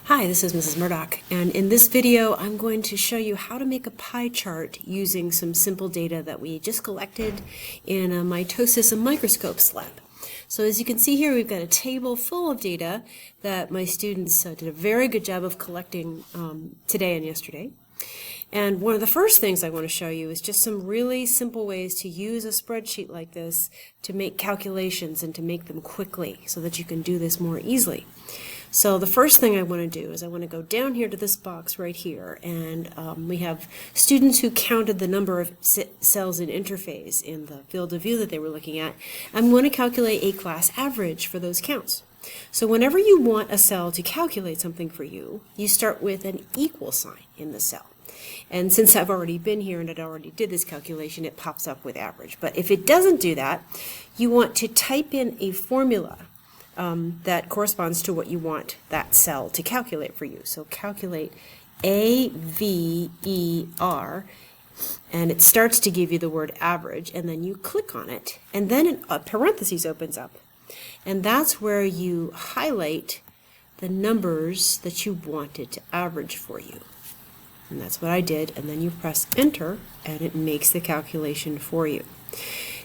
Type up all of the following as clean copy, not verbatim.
Hi, this is Mrs. Murdock, and in this video I'm going to show you how to make a pie chart using some simple data that we just collected in a mitosis and microscopes lab. So as you can see here, we've got a table full of data that my students did a very good job of collecting today and yesterday. And one of the first things I want to show you is just some really simple ways to use a spreadsheet like this to make calculations and to make them quickly so that you can do this more easily. So the first thing I want to do is I want to go down here to this box right here, and we have students who counted the number of cells in interphase in the field of view that they were looking at. I'm going to calculate a class average for those counts. So whenever you want a cell to calculate something for you, you start with an equal sign in the cell. And since I've already been here and it already did this calculation, it pops up with average. But if it doesn't do that, you want to type in a formula that corresponds to what you want that cell to calculate for you. So calculate AVER, and it starts to give you the word average, and then you click on it, and then a parentheses opens up. And that's where you highlight the numbers that you wanted to average for you. And that's what I did, and then you press enter and it makes the calculation for you.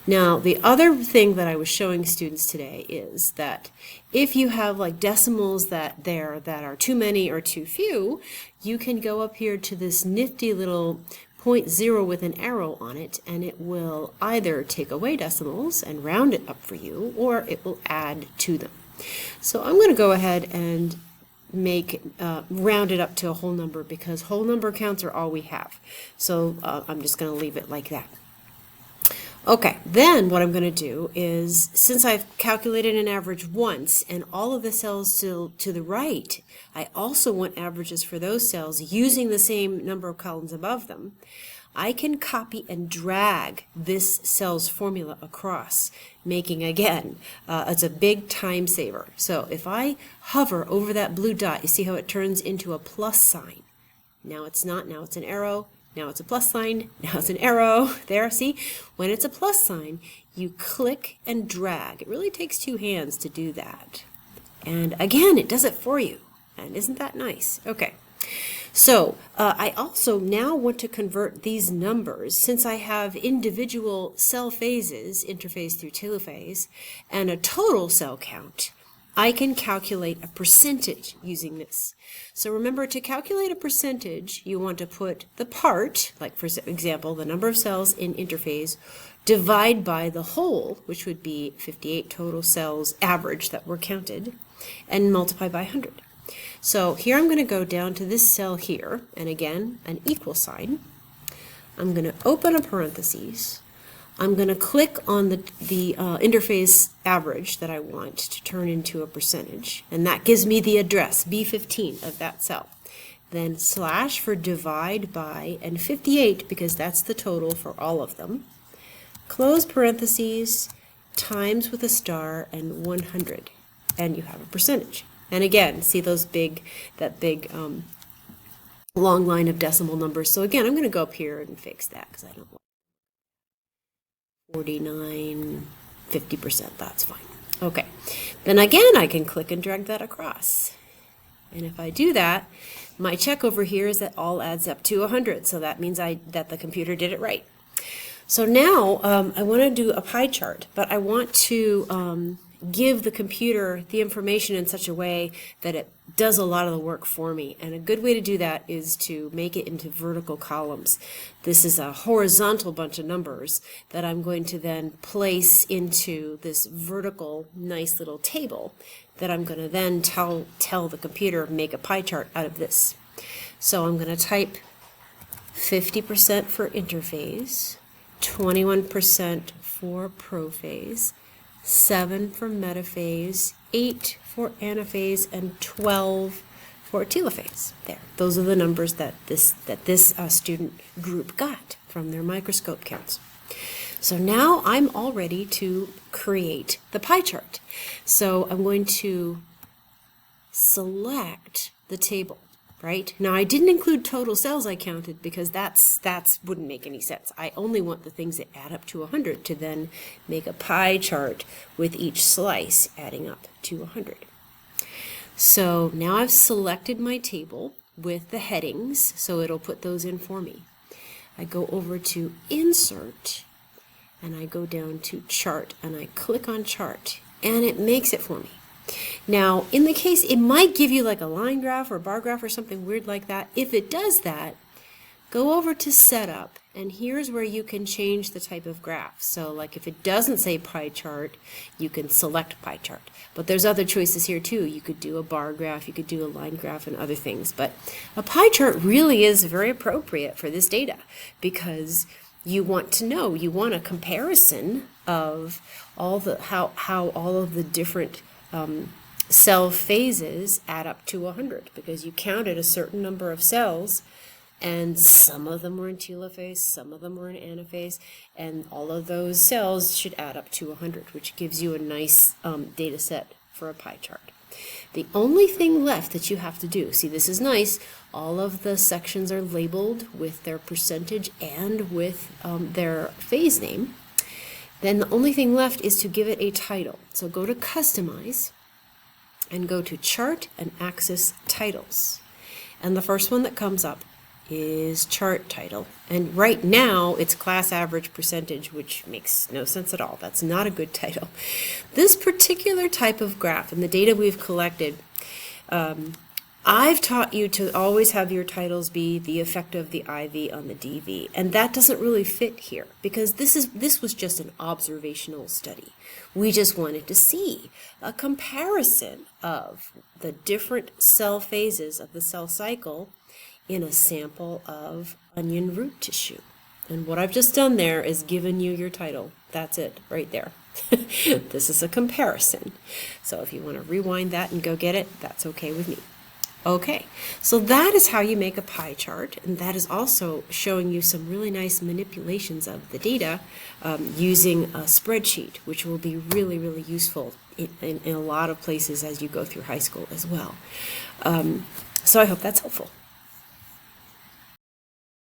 Now the other thing that I was showing students today is that if you have like decimals that are too many or too few, you can go up here to this nifty little 0.0 with an arrow on it, and it will either take away decimals and round it up for you, or it will add to them. So I'm going to go ahead and round it up to a whole number, because whole number counts are all we have. So I'm just going to leave it like that. Okay, then what I'm going to do is, since I've calculated an average once and all of the cells to the right, I also want averages for those cells using the same number of columns above them. I can copy and drag this cell's formula across, making, again, it's a big time saver. So if I hover over that blue dot, you see how it turns into a plus sign. Now it's not, now it's an arrow, now it's a plus sign, now it's an arrow. There, see? When it's a plus sign, you click and drag. It really takes two hands to do that. And again, it does it for you. And isn't that nice? Okay. So I also now want to convert these numbers, since I have individual cell phases, interphase through telophase, and a total cell count. I can calculate a percentage using this. So remember, to calculate a percentage, you want to put the part, like for example, the number of cells in interphase, divide by the whole, which would be 58 total cells average that were counted, and multiply by 100. So here I'm going to go down to this cell here, and again, an equal sign. I'm going to open a parentheses. I'm going to click on the interphase average that I want to turn into a percentage, and that gives me the address, B15, of that cell. Then slash for divide by, and 58, because that's the total for all of them. Close parentheses, times with a star, and 100, and you have a percentage. And again, see those that big long line of decimal numbers. So again, I'm going to go up here and fix that, because I don't want 49, 50%, that's fine. Okay, then again I can click and drag that across. And if I do that, my check over here is that all adds up to 100, so that means that the computer did it right. So now I want to do a pie chart, but I want to give the computer the information in such a way that it does a lot of the work for me. And a good way to do that is to make it into vertical columns. This is a horizontal bunch of numbers that I'm going to then place into this vertical nice little table that I'm going to then tell the computer make a pie chart out of this. So I'm going to type 50% for interphase, 21% for prophase, 7 for metaphase, 8 for anaphase, and 12 for telophase. There, those are the numbers that this student group got from their microscope counts. So now I'm all ready to create the pie chart. So I'm going to select the table. Right? Now I didn't include total cells I counted, because that's wouldn't make any sense. I only want the things that add up to 100 to then make a pie chart with each slice adding up to 100. So now I've selected my table with the headings, so it'll put those in for me. I go over to Insert, and I go down to Chart, and I click on Chart, and it makes it for me. Now, in the case, it might give you like a line graph or a bar graph or something weird like that. If it does that, go over to Setup, and here's where you can change the type of graph. So like if it doesn't say pie chart, you can select pie chart. But there's other choices here too. You could do a bar graph, you could do a line graph, and other things. But a pie chart really is very appropriate for this data because you want to know, you want a comparison of all the how all of the different cell phases add up to 100, because you counted a certain number of cells, and some of them were in telophase, some of them were in anaphase, and all of those cells should add up to 100, which gives you a nice data set for a pie chart. The only thing left that you have to do, see, this is nice, all of the sections are labeled with their percentage and with their phase name. Then the only thing left is to give it a title. So go to Customize and go to Chart and Axis Titles. And the first one that comes up is Chart Title. And right now it's Class Average Percentage, which makes no sense at all. That's not a good title. This particular type of graph and the data we've collected, I've taught you to always have your titles be the effect of the IV on the DV, and that doesn't really fit here because this was just an observational study. We just wanted to see a comparison of the different cell phases of the cell cycle in a sample of onion root tissue. And what I've just done there is given you your title. That's it, right there. This is a comparison. So if you want to rewind that and go get it, that's okay with me. Okay, so that is how you make a pie chart, and that is also showing you some really nice manipulations of the data using a spreadsheet, which will be really, really useful in a lot of places as you go through high school as well. So I hope that's helpful.